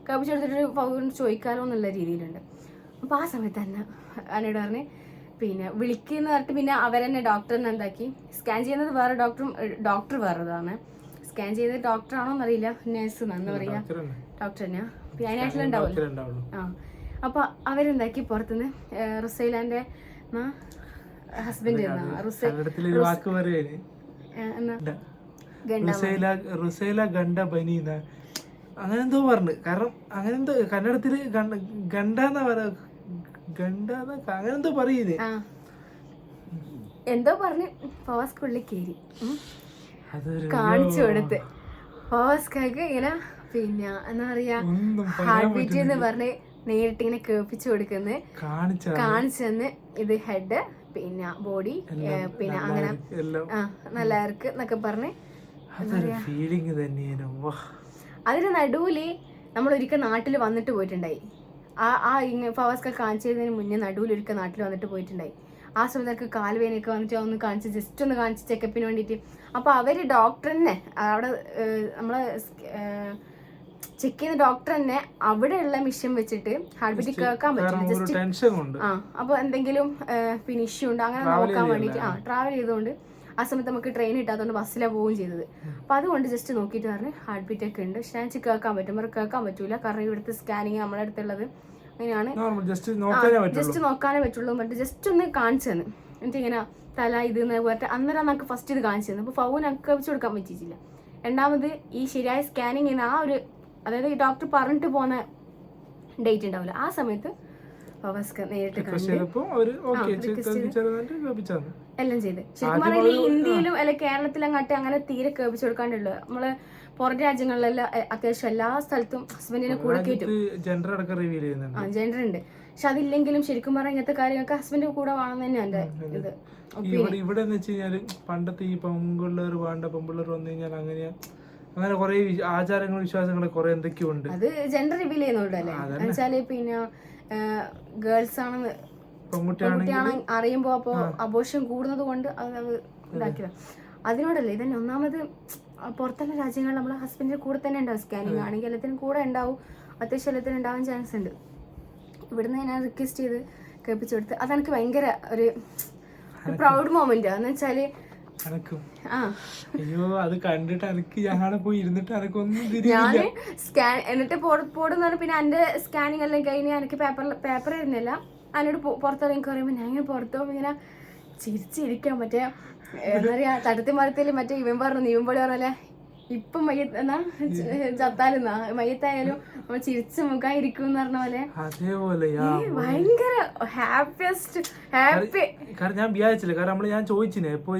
കേൾപ്പിച്ചെടുത്തിട്ട് ചോദിക്കാലോ എന്നുള്ള രീതിയിലുണ്ട്. അപ്പോൾ ആ സമയത്ത് തന്നെ എന്നോട് പറഞ്ഞ് പിന്നെ വിളിക്കുന്ന പറഞ്ഞിട്ട് പിന്നെ അവരെന്നെ ഡോക്ടറിനെ എന്താക്കി സ്കാൻ ചെയ്യുന്നത് വേറെ ഡോക്ടർ വേറെതാണ്. സ്കാൻ ചെയ്ത ഡോക്ടറാണോ എന്നറിയില്ല, നേഴ്സ് എന്നാ പറയാ, ഡോക്ടർ തന്നെയാ, അതിനായിട്ടുള്ള ഉണ്ടാവുമല്ലോ. ആ അപ്പൊ അവരെന്താക്കി പുറത്തുനിന്ന് റുസൈലാന്റെ ഹസ്ബൻഡ് അങ്ങനെ എന്തോ പറഞ്ഞു. കാരണം അങ്ങനെ എന്തോ കന്നഡത്തില് ഗണ്ടാന്നാ പറയാ, അങ്ങനെ എന്തോ പറയുന്നേ, എന്തോ പറഞ്ഞ് ഫവാസ്കുള്ളിൽ കയറി കാണിച്ചു കൊടുത്ത് ഫവാസ്കാക്ക് ഇങ്ങനെ പിന്നെ എന്താ പറയാ ഹാർട്ട് ബീറ്റ് എന്ന് പറഞ്ഞ് നേരിട്ട് ഇങ്ങനെ കേൾപ്പിച്ചു കൊടുക്കുന്നത് കാണിച്ചു തന്ന് ഇത് ഹെഡ് പിന്നെ ബോഡി പിന്നെ അങ്ങനെ നല്ല ഇറക്ക് എന്നൊക്കെ പറഞ്ഞ് അതിന് നടുവില് നമ്മൾ ഒരിക്കൽ നാട്ടിൽ വന്നിട്ട് പോയിട്ടുണ്ടായി. ആ ഫവാസ്ക കാണിച്ചതിന് മുന്നേ നടുവിൽ ഒരിക്കൽ നാട്ടിൽ വന്നിട്ട് പോയിട്ടുണ്ടായി. ആ സമയത്ത് കാൽവേനൊക്കെ വന്നിട്ട് ഒന്ന് കാണിച്ച് ജസ്റ്റ് ഒന്ന് കാണിച്ച് ചെക്കപ്പിന് വേണ്ടിയിട്ട്. അപ്പോൾ അവര് ഡോക്ടർ തന്നെ അവിടെ നമ്മളെ ചെക്ക് ചെയ്യുന്ന ഡോക്ടർ തന്നെ അവിടെയുള്ള മിഷൻ വെച്ചിട്ട് ഹാർട്ട് ബീറ്റ് കേൾക്കാൻ പറ്റില്ല. ജസ്റ്റ് അപ്പോൾ എന്തെങ്കിലും പിന്നെ ഇഷ്യൂ ഉണ്ട് അങ്ങനെ നോക്കാൻ വേണ്ടിയിട്ട് ട്രാവൽ ചെയ്തുകൊണ്ട് ആ സമയത്ത് നമുക്ക് ട്രെയിൻ കിട്ടാത്തതുകൊണ്ട് ബസ്സിലാണ് പോവുകയും ചെയ്തത്. അപ്പോൾ അതുകൊണ്ട് ജസ്റ്റ് നോക്കിയിട്ട് പറഞ്ഞ് ഹാർട്ട് ബീറ്റ് ഒക്കെ ഉണ്ട്, സ്റ്റാൻസ് കേൾക്കാൻ പറ്റും. വേറെ കേൾക്കാൻ പറ്റൂല, കാരണം ഇവിടുത്തെ സ്കാനിങ് നമ്മുടെ അടുത്തുള്ളത് അങ്ങനെയാണ്, ജസ്റ്റ് നോക്കാനേ പറ്റുള്ളൂ. മറ്റേ ജസ്റ്റ് ഒന്ന് കാണിച്ചു തന്നു. എന്നിട്ട് ഇങ്ങനെ തല ഇത് പറഞ്ഞിട്ട് അന്നേരം നമുക്ക് ഫസ്റ്റ് ഇത് കാണിച്ചു തന്നു. അപ്പോൾ ഫൗൻ ഒക്കെ വെച്ച് കൊടുക്കാൻ പറ്റിയിട്ടില്ല. രണ്ടാമത് ഈ ശരിയായ സ്കാനിങ് ആ ഒരു, അതായത് ഈ ഡോക്ടർ പറഞ്ഞിട്ട് പോകുന്ന ഡേറ്റ് ഉണ്ടാവില്ല, ആ സമയത്ത് നേരിട്ട് എല്ലാം ചെയ്ത്. ശരിക്കും പറഞ്ഞാൽ ഇന്ത്യയിലും അല്ലെ കേരളത്തിലങ്ങാട്ട് അങ്ങനെ തീരെ കേൾപ്പിച്ചു കൊടുക്കാണ്ടുള്ളൂ. നമ്മള് പുറം രാജ്യങ്ങളിലെല്ലാം അത്യാവശ്യം എല്ലാ സ്ഥലത്തും ഹസ്ബൻഡിനെ കൂടെ കയറ്റും, ജെൻഡർ ഉണ്ട്. പക്ഷെ അതില്ലെങ്കിലും ശരിക്കും പറഞ്ഞാൽ ഇങ്ങനത്തെ കാര്യങ്ങൾക്ക് ഹസ്ബൻഡ് കൂടെ വേണം തന്നെ എന്റെ ഇത്. ഇവിടെ പണ്ടത്തെ ഈ പെൺപിള്ളേർ വേണ്ട പെൺപിള്ളേർ വന്നു കഴിഞ്ഞാൽ അങ്ങനെ കുറെ ആചാരങ്ങളും വിശ്വാസങ്ങളും കുറെ എന്തൊക്കെയോ ഉണ്ട്. അത് ജെൻഡർ റിവീൽ ചെയ്യുന്നുണ്ടല്ലേ, എന്നുവെച്ചാല് പിന്നെ ഗേൾസ് ആണ് പെൺകുട്ടിയാണ് അറിയുമ്പോ അപ്പൊ അബോർഷൻ കൂടുന്നത് കൊണ്ട് അത് ഇതാക്കിയത് അതിനോടല്ലേ. ഇതന്നെ ഒന്നാമത് പുറത്തുള്ള രാജ്യങ്ങളിൽ നമ്മളെ ഹസ്ബൻഡിന്റെ കൂടെ തന്നെ ഉണ്ടാവും, സ്കാനിങ് ആണെങ്കിൽ എല്ലാത്തിനും കൂടെ ഉണ്ടാവും, അത്യാവശ്യം എല്ലാത്തിനും ഉണ്ടാവാൻ ചാൻസ് ഉണ്ട്. ഇവിടുന്ന് ഞാൻ റിക്വസ്റ്റ് ചെയ്ത് കേൾപ്പിച്ചു കൊടുത്ത് അതെനിക്ക് ഭയങ്കര ഒരു പ്രൗഡ് മൊമെന്റ്. എന്ന് വെച്ചാല് അയ്യോ അത് കണ്ടിട്ട് എനിക്ക് ഞാൻ പോയി ഇരുന്നിട്ട് ഞാന് സ്കാൻ എന്നിട്ട് പോടുന്ന പിന്നെ എന്റെ സ്കാനിങ് എല്ലാം കഴിഞ്ഞ് എനിക്ക് പേപ്പർ ഇരുന്നില്ല. അതിനോട് പുറത്തിറങ്ങി പറയുമ്പോ ഞാൻ ഇങ്ങനെ പുറത്തു പോകുമ്പോ ഇങ്ങനെ ചിരിച്ചിരിക്കാൻ മറ്റേ എന്താ പറയാ തട്ടത്തി മരത്തിൽ മറ്റേ ഇവൻ പറഞ്ഞു ഇവൻപൊളി പറഞ്ഞല്ലേ ഇപ്പം എന്നാ ചത്താലെന്നാ മയ്യത്തായാലും നമ്മൾ ചിരിച്ചു മുഖായിരിക്കും എന്ന് പറഞ്ഞ പോലെ ഭയങ്കര ഹാപ്പിയസ്റ്റ് ഹാപ്പി. കാരണം ഞാൻ വിചാരിച്ചില്ല, കാരണം ഞാൻ ചോദിച്ചിനെ എപ്പോ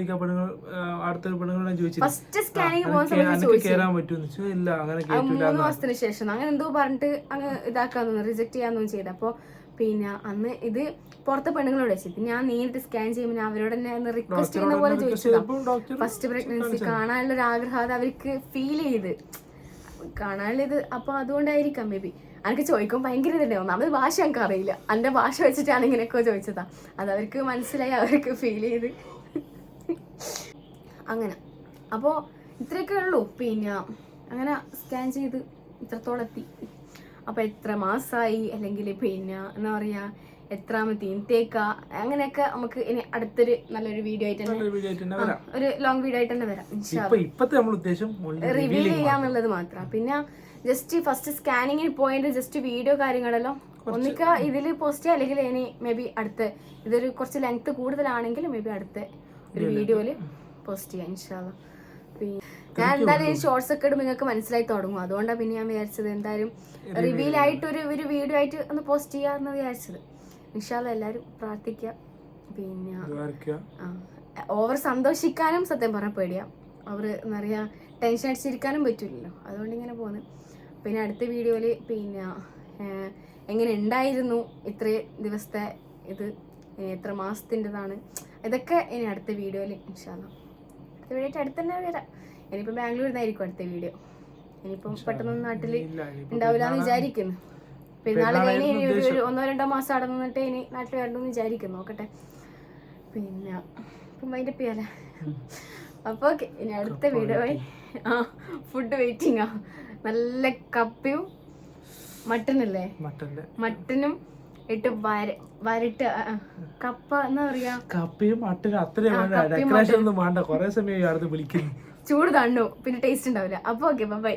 അടുത്തൊരു പെണ്ണുങ്ങളോട് ഞാൻ ചോദിച്ചു ഫസ്റ്റ് സ്കാനിങ് പോകുന്ന സമയത്ത് കേറാൻ പറ്റുമെന്ന്. ഇല്ല അങ്ങനെ 3 മാസത്തിന് ശേഷം അങ്ങനെ എന്തോ പറഞ്ഞിട്ട് അങ്ങ് ഇതാക്കാന്ന് റിജക്ട് ചെയ്യാന്നൊന്നും ചെയ്ത്. അപ്പൊ പിന്നെ അന്ന് ഇത് പുറത്തെ പെണ്ണുങ്ങളോട് വെച്ചിട്ട് ഞാൻ നേരിട്ട് സ്കാൻ ചെയ്യുമ്പോൾ അവരോട് തന്നെ ഒന്ന് റിക്വസ്റ്റ് ചെയ്യുന്ന പോലെ ചോദിച്ചതാ. ഫസ്റ്റ് പ്രഗ്നൻസി കാണാനുള്ള ഒരു ആഗ്രഹം അത് അവർക്ക് ഫീൽ ചെയ്ത് കാണാനുള്ള ഇത്. അപ്പൊ അതുകൊണ്ടായിരിക്കാം മേ ബി എനിക്ക് ചോദിക്കും ഭയങ്കര ഇതുണ്ടാവും. ഒന്നാമത് ഭാഷ എനിക്ക് അറിയില്ല, എന്റെ ഭാഷ വെച്ചിട്ടാണ് ഇങ്ങനെയൊക്കെ ചോദിച്ചതാ. അത് അവർക്ക് മനസ്സിലായി, അവർക്ക് ഫീൽ ചെയ്ത് അങ്ങനെ. അപ്പോൾ ഇത്രയൊക്കെ ഉള്ളൂ. പിന്നെ അങ്ങനെ സ്കാൻ ചെയ്ത് ഇത്രത്തോളം എത്തി. അപ്പോൾ എത്ര മാസമായി അല്ലെങ്കിൽ പിന്നെ എന്താ പറയുക എത്രാമത്തെ ഇൻതേക്ക അങ്ങനെയൊക്കെ നമുക്ക് ഇനി അടുത്തൊരു നല്ലൊരു വീഡിയോ ആയിട്ട് തന്നെ ഒരു ലോങ് വീഡിയോ ആയിട്ട് തന്നെ വരാം. റിവീൽ ചെയ്യാന്നുള്ളത് മാത്രം. പിന്നെ ജസ്റ്റ് ഫസ്റ്റ് സ്കാനിങ്ങിന് പോയതിന്റെ ജസ്റ്റ് വീഡിയോ കാര്യങ്ങളെല്ലാം ഒന്നിക്ക ഇതിൽ പോസ്റ്റ് ചെയ്യാം, അല്ലെങ്കിൽ ഇനി മേ ബി അടുത്ത ഇതൊരു കുറച്ച് ലെങ്ത് കൂടുതലാണെങ്കിൽ മേ ബി അടുത്ത ഒരു വീഡിയോയില് പോസ്റ്റ് ചെയ്യാം ഇൻഷാല്ലാ. പിന്നെ ഞാൻ എന്തായാലും ഈ ഷോർട്സ് ഒക്കെ ഇടുമ്പോൾ നിങ്ങൾക്ക് മനസ്സിലായി തുടങ്ങും. അതുകൊണ്ടാണ് പിന്നെ ഞാൻ വിചാരിച്ചത് എന്തായാലും റിവീൽ ആയിട്ട് ഒരു വീഡിയോ ആയിട്ട് ഒന്ന് പോസ്റ്റ് ചെയ്യാന്ന് വിചാരിച്ചത്. ഇൻഷാല്ലാ എല്ലാവരും പ്രാർത്ഥിക്കുക. പിന്നെ ഓവർ സന്തോഷിക്കാനും സത്യം പറഞ്ഞാൽ പേടിയാ, അവർ എന്താ പറയുക ടെൻഷൻ അടിച്ചിരിക്കാനും പറ്റില്ലല്ലോ. അതുകൊണ്ട് ഇങ്ങനെ പോകുന്നു. പിന്നെ അടുത്ത വീഡിയോയില് പിന്നെ എങ്ങനെ ഉണ്ടായിരുന്നു ഇത്രയും ദിവസത്തെ ഇത്, എത്ര മാസത്തിൻ്റെതാണ്, ഇതൊക്കെ ഇനി അടുത്ത വീഡിയോയിൽ ഇൻഷാല്ലാ. അടുത്ത വീഡിയോ ആയിട്ട് അടുത്ത് തന്നെ വരാം. ഇനിയിപ്പോൾ ബാംഗ്ലൂരിൽ നിന്നായിരിക്കും അടുത്ത വീഡിയോ. ഇനിയിപ്പം പെട്ടെന്നൊന്നും നാട്ടിൽ ഉണ്ടാവില്ല എന്ന് വിചാരിക്കുന്നു. പെരുന്നാൾ കഴിഞ്ഞ് ഇനി ഒരു 1-2 മാസം അവിടെ നിന്നിട്ട് ഇനി നാട്ടിൽ വരണമെന്ന് വിചാരിക്കുന്നു. നോക്കട്ടെ. പിന്നെ ഇപ്പം മൈൻഡ് അപ്പ് ചെയ്യാലേ. അപ്പോൾ ഓക്കെ, ഇനി അടുത്ത വീഡിയോ ഫുഡ് വെയിറ്റിംഗ് ആ. നല്ല കപ്പയും മട്ടനല്ലേ, മട്ടനും ഇട്ട് വരട്ട് കപ്പ എന്താ പറയാ, കപ്പയും മട്ടനും അത്രയും ഡെക്കറേഷൻ ഒന്നും വേണ്ട. കുറെ സമയം വിളിക്കുന്നു ചൂട് തണ്ണു പിന്നെ ടേസ്റ്റ് ഉണ്ടാവില്ല. അപ്പോൾ ഓക്കെ ബൈ.